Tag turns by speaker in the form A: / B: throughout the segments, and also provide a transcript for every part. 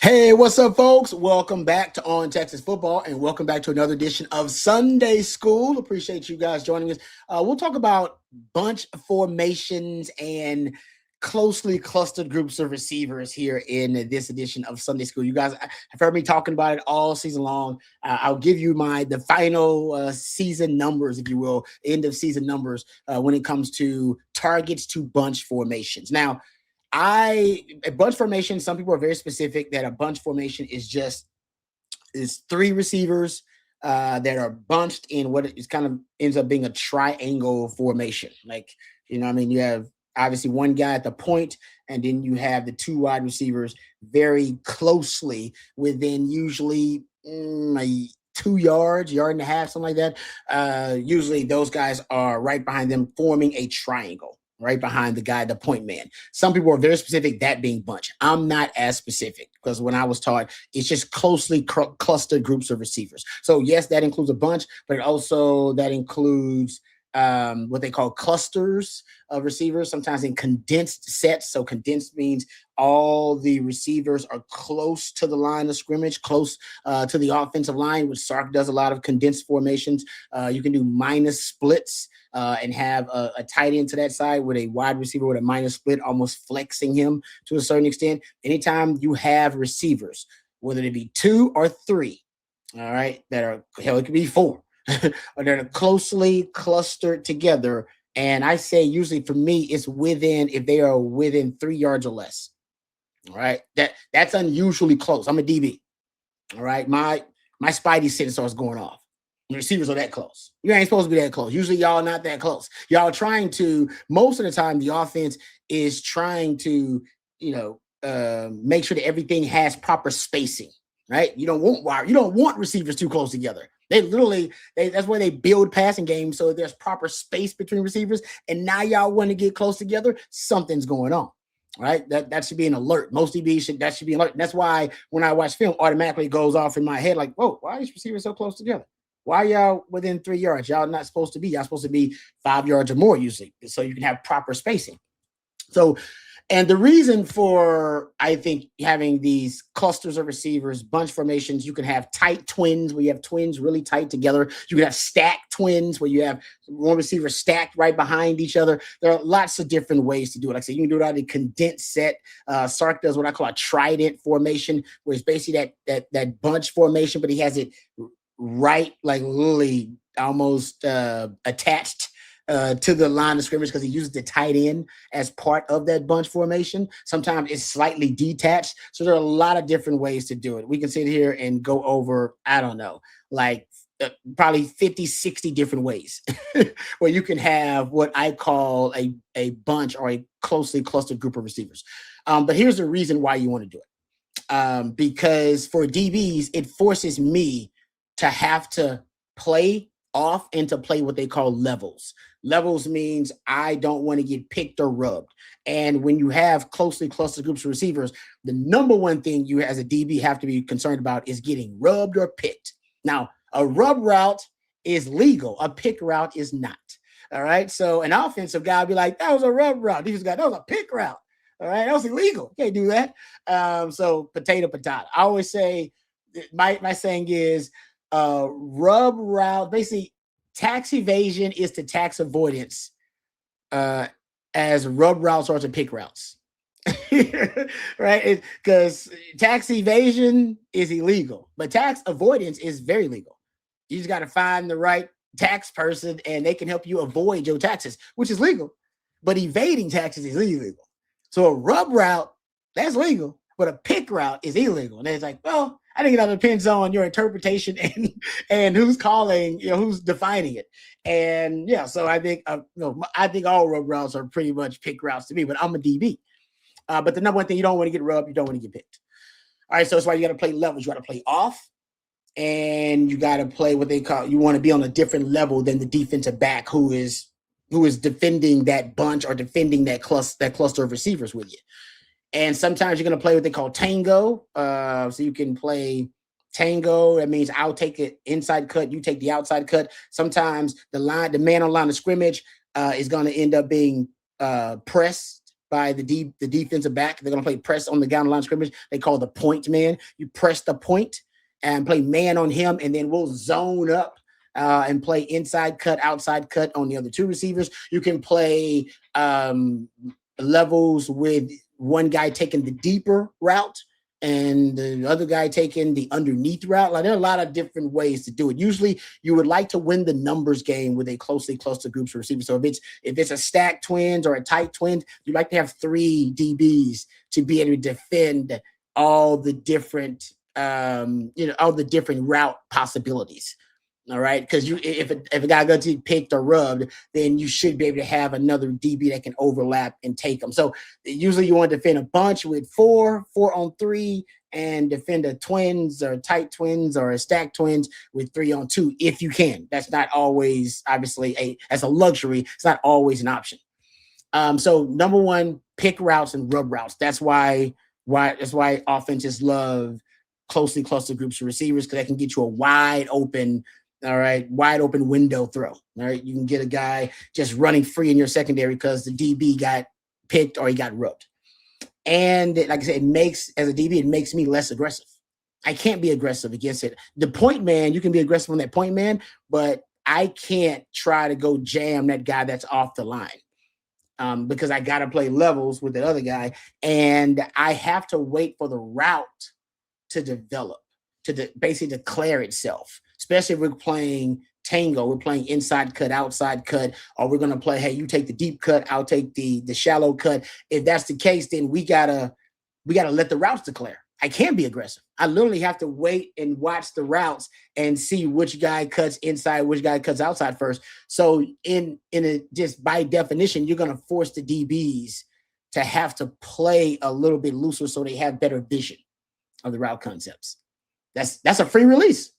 A: Hey, what's up, folks? Welcome back to On Texas Football, and welcome back to another edition of Sunday School. Appreciate you guys joining us. We'll talk about bunch formations and closely clustered groups of receivers here in this edition of Sunday School. You guys have heard me talking about it all season long. I'll give you the final season numbers, if you will, end of season numbers when it comes to targets to bunch formations. Now, a bunch formation, some people are very specific that a bunch formation is three receivers that are bunched in what is kind of ends up being a triangle formation. Like, I mean, you have obviously one guy at the point, and then you have the two wide receivers very closely within usually 2 yards, yard and a half, something like that. Usually those guys are right behind them, forming a triangle right behind the guy, the point man. Some people are very specific, that being bunch. I'm not as specific because when I was taught, it's just closely clustered groups of receivers. So yes, that includes a bunch, but also that includes what they call clusters of receivers, sometimes in condensed sets. So condensed means all the receivers are close to the line of scrimmage, close to the offensive line, which Sark does a lot of condensed formations. You can do minus splits and have a tight end to that side with a wide receiver with a minus split, almost flexing him to a certain extent. Anytime you have receivers, whether it be two or three, all right, that are, hell, it could be four, or that are closely clustered together. And I say usually for me, it's if they are within 3 yards or less. All right. That's unusually close. I'm a DB. All right. My spidey sense starts going off. The receivers are that close. You ain't supposed to be that close. Usually y'all not that close. Y'all trying to, most of the time, the offense is trying to, make sure that everything has proper spacing, right? You don't want receivers too close together. That's why they build passing games so there's proper space between receivers. And now y'all want to get close together, something's going on. Right, that should be an alert. Most DBs that should be alert. And that's why when I watch film, automatically goes off in my head like, whoa, why are these receivers so close together? Why are y'all within 3 yards? Y'all not supposed to be. Y'all supposed to be 5 yards or more usually, so you can have proper spacing. So, and the reason for, I think, having these clusters of receivers, bunch formations, you can have tight twins where you have twins really tight together. You can have stacked twins where you have one receiver stacked right behind each other. There are lots of different ways to do it. Like I said, you can do it out of a condensed set. Sark does what I call a trident formation, where it's basically that bunch formation, but he has it right, like literally almost attached to the line of scrimmage because he uses the tight end as part of that bunch formation. Sometimes it's slightly detached. So there are a lot of different ways to do it. We can sit here and go over, I don't know, like probably 50, 60 different ways where you can have what I call a bunch or a closely clustered group of receivers. But here's the reason why you want to do it. Because for DBs, it forces me to have to play off and to play what they call levels. Levels means I don't want to get picked or rubbed. And when you have closely clustered groups of receivers, the number one thing you as a DB have to be concerned about is getting rubbed or picked. Now, a rub route is legal. A pick route is not. All right. So an offensive guy would be like, that was a rub route. Defensive guy, that was a pick route. All right. That was illegal. You can't do that. So potato. I always say, my saying is, rub route, basically tax evasion is to tax avoidance as rub routes are to pick routes. Right? Because tax evasion is illegal, but tax avoidance is very legal. You just got to find the right tax person and they can help you avoid your taxes, which is legal, but evading taxes is illegal. So a rub route, that's legal, but a pick route is illegal. And it's like, well, I think it all depends on your interpretation and who's calling, who's defining it. And yeah, so I think I think all rub routes are pretty much pick routes to me, but I'm a DB. But the number one thing, you don't want to get rubbed, you don't want to get picked. All right, so that's why you got to play levels. You got to play off, and you got to play what they call, you want to be on a different level than the defensive back who is defending that bunch or defending that cluster of receivers with you. And sometimes you're going to play what they call tango. So you can play tango. That means I'll take an inside cut, you take the outside cut. Sometimes the man on line of scrimmage is going to end up being pressed by the defensive back. They're going to play press on the down line of scrimmage. They call the point man. You press the point and play man on him, and then we'll zone up and play inside cut, outside cut on the other two receivers. You can play levels with one guy taking the deeper route and the other guy taking the underneath route. Like, there are a lot of different ways to do it. Usually you would like to win the numbers game with a closely clustered groups of receivers. So if it's a stacked twins or a tight twins, you like to have 3 DBs to be able to defend all the different all the different route possibilities. All right, because if a guy gets picked or rubbed, then you should be able to have another DB that can overlap and take them. So usually you want to defend a bunch with 4 on 3, and defend a twins or tight twins or a stacked twins with 3 on 2 if you can. That's not always, obviously, that's a luxury. It's not always an option. So number one, pick routes and rub routes. That's why offenses love closely clustered groups of receivers, because that can get you a wide open window throw. All right, you can get a guy just running free in your secondary because the DB got picked or he got rubbed. And like I said, as a DB, it makes me less aggressive. I can't be aggressive against it. The point man, you can be aggressive on that point man, but I can't try to go jam that guy that's off the line. Because I got to play levels with the other guy, and I have to wait for the route to develop, to basically declare itself. Especially if we're playing tango, we're playing inside cut, outside cut, or we're going to play, hey, you take the deep cut, I'll take the shallow cut. If that's the case, then we gotta let the routes declare. I can't be aggressive. I literally have to wait and watch the routes and see which guy cuts inside, which guy cuts outside first. So just by definition, you're going to force the DBs to have to play a little bit looser so they have better vision of the route concepts. That's a free release.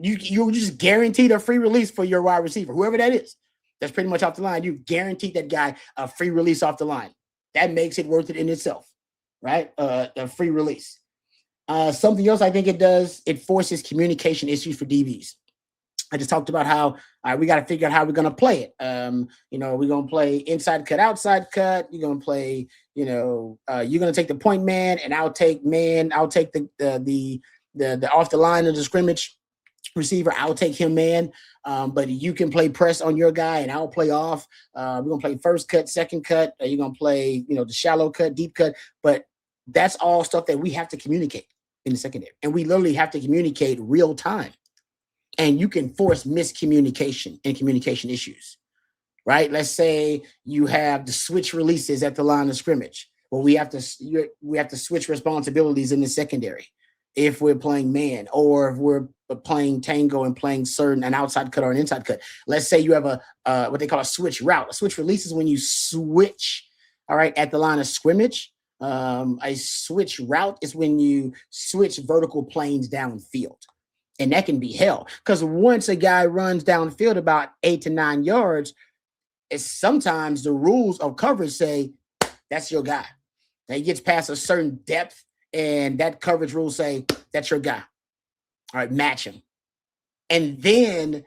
A: You just guaranteed a free release for your wide receiver, whoever that is. That's pretty much off the line. You guaranteed that guy a free release off the line. That makes it worth it in itself, right? A free release. Something else I think it does, it forces communication issues for DBs. I just talked about how we got to figure out how we're going to play it. We're going to play inside cut, outside cut. You're going to play, you're going to take the point man, and I'll take the off the line of the scrimmage receiver. I'll take him man. But you can play press on your guy, and I'll play off. We're going to play first cut, second cut. You're going to play, the shallow cut, deep cut. But that's all stuff that we have to communicate in the secondary. And we literally have to communicate real time. And you can force miscommunication and communication issues, right? Let's say you have the switch releases at the line of scrimmage. Well, we have to switch responsibilities in the secondary if we're playing man, or if we're playing tango and playing an outside cut or an inside cut. Let's say you have what they call a switch route. A switch release is when you switch, all right, at the line of scrimmage. A switch route is when you switch vertical planes downfield. And that can be hell, because once a guy runs downfield about 8 to 9 yards, sometimes the rules of coverage say that's your guy. Now he gets past a certain depth, and that coverage rules say that's your guy. All right, match him. And then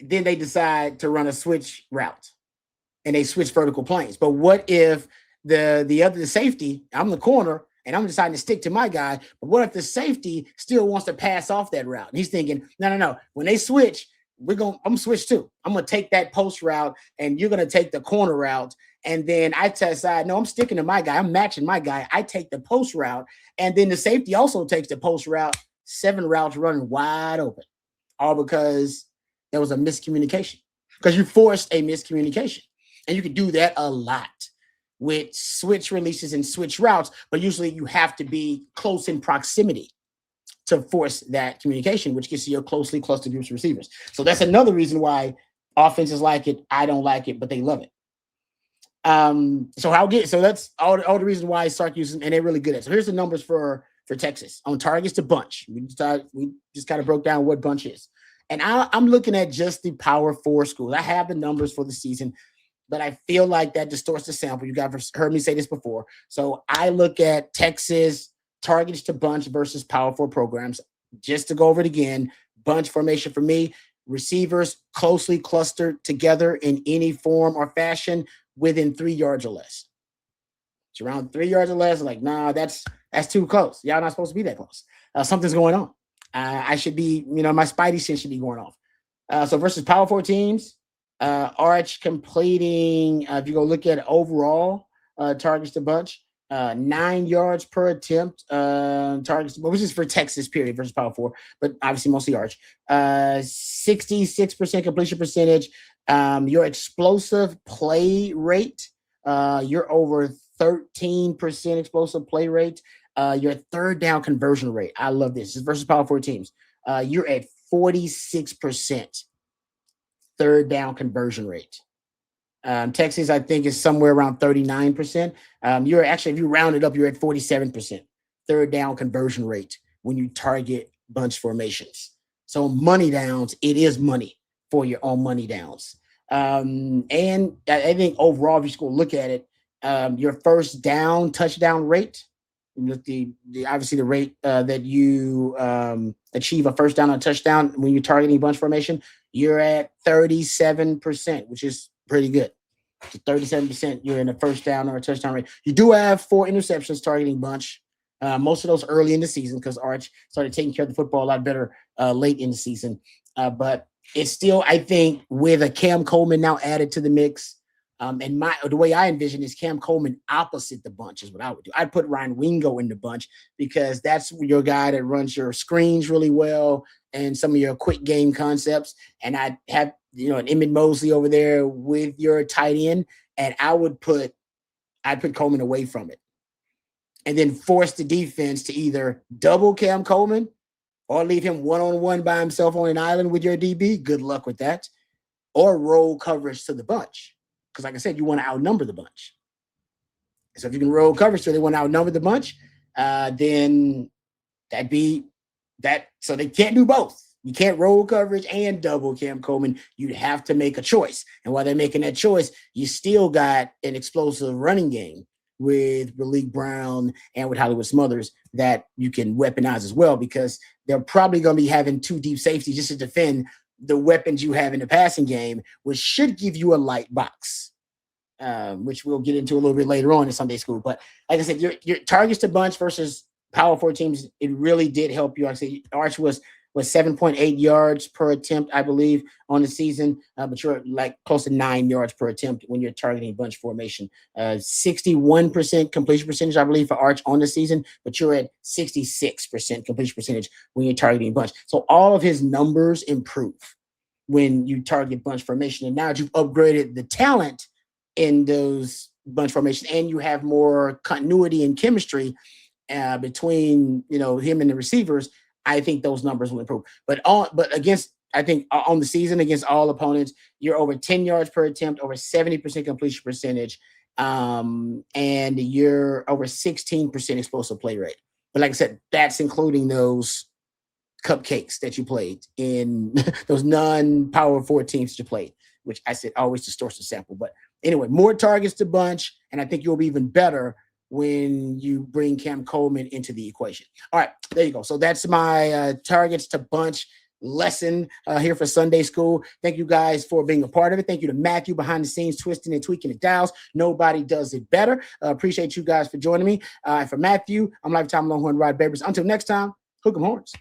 A: they decide to run a switch route, and they switch vertical planes. But what if the safety, I'm the corner, and I'm deciding to stick to my guy, but what if the safety still wants to pass off that route? And he's thinking, no. When they switch, I'm gonna switch too. I'm gonna take that post route, and you're gonna take the corner route. And then I decide, no, I'm sticking to my guy. I'm matching my guy. I take the post route, and then the safety also takes the post route. 7 routes running wide open, all because there was a miscommunication. Because you forced a miscommunication, and you can do that a lot with switch releases and switch routes, but usually you have to be close in proximity to force that communication, which gets you your closely clustered groups of receivers. So that's another reason why offenses like it. I don't like it, but they love it. So that's all the reason why Sark uses them, and they're really good at it. So here's the numbers for Texas on targets to bunch. We just kind of broke down what bunch is. And I'm looking at just the Power 4 schools. I have the numbers for the season, but I feel like that distorts the sample. You guys heard me say this before. So I look at Texas targets to bunch versus Power 4 programs. Just to go over it again, bunch formation for me, receivers closely clustered together in any form or fashion within 3 yards or less. It's around 3 yards or less. Like, nah, that's too close. Y'all not supposed to be that close. Something's going on. I should be, my Spidey sense should be going off. So versus Power 4 teams, Arch completing, if you go look at overall targets to bunch, 9 yards per attempt targets, which is for Texas period versus Power 4, but obviously mostly Arch. 66% completion percentage. Your explosive play rate, you're over 13% explosive play rate. Your third down conversion rate, I love this. This is versus Power 4 teams. You're at 46% third down conversion rate. Texas, I think, is somewhere around 39%. You're actually, if you round it up, you're at 47% third down conversion rate when you target bunch formations. So money downs, it is money for your own money downs. And I think overall, if you just go look at it, your first down touchdown rate, the obviously the rate that you achieve a first down on a touchdown when you're targeting bunch formation, you're at 37%, which is pretty good. 37%, you're in a first down or a touchdown rate. You do have 4 interceptions targeting bunch. Most of those early in the season because Arch started taking care of the football a lot better late in the season. But it's still, I think, with a Cam Coleman now added to the mix, and the way I envision is Cam Coleman opposite the bunch is what I would do. I'd put Ryan Wingo in the bunch because that's your guy that runs your screens really well and some of your quick game concepts. And I'd have an Emmett Mosley over there with your tight end, and I'd put Coleman away from it, and then force the defense to either double Cam Coleman or leave him one-on-one by himself on an island with your DB. Good luck with that. Or roll coverage to the bunch. Because like I said, you want to outnumber the bunch. So if you can roll coverage so they want to outnumber the bunch, then that'd be that. So they can't do both. You can't roll coverage and double Cam Coleman. You'd have to make a choice. And while they're making that choice, you still got an explosive running game with Malik Brown and with Hollywood Smothers that you can weaponize as well, because they're probably going to be having 2 deep safeties just to defend the weapons you have in the passing game, which should give you a light box, which we'll get into a little bit later on in Sunday school. But like I said, your targets to bunch versus Power 4 teams, it really did help you. Like I said, Arch was 7.8 yards per attempt, I believe, on the season, but you're like close to 9 yards per attempt when you're targeting bunch formation. 61% completion percentage, I believe, for Arch on the season, but you're at 66% completion percentage when you're targeting bunch. So all of his numbers improve when you target bunch formation. And now that you've upgraded the talent in those bunch formations and you have more continuity and chemistry between him and the receivers, I think those numbers will improve. But against, I think on the season against all opponents, you're over 10 yards per attempt, over 70% completion percentage, and you're over 16% explosive play rate. But like I said, that's including those cupcakes that you played in those non-Power 4 teams that you played, which I said always distorts the sample. But anyway, more targets to bunch, and I think you'll be even better when you bring Cam Coleman into the equation. All right, there you go. So that's my targets to bunch lesson here for Sunday school. Thank you guys for being a part of it. Thank you to Matthew behind the scenes, twisting and tweaking the dials. Nobody does it better. Appreciate you guys for joining me. For Matthew, I'm Lifetime Longhorn Rod Babers. Until next time, hook 'em horns.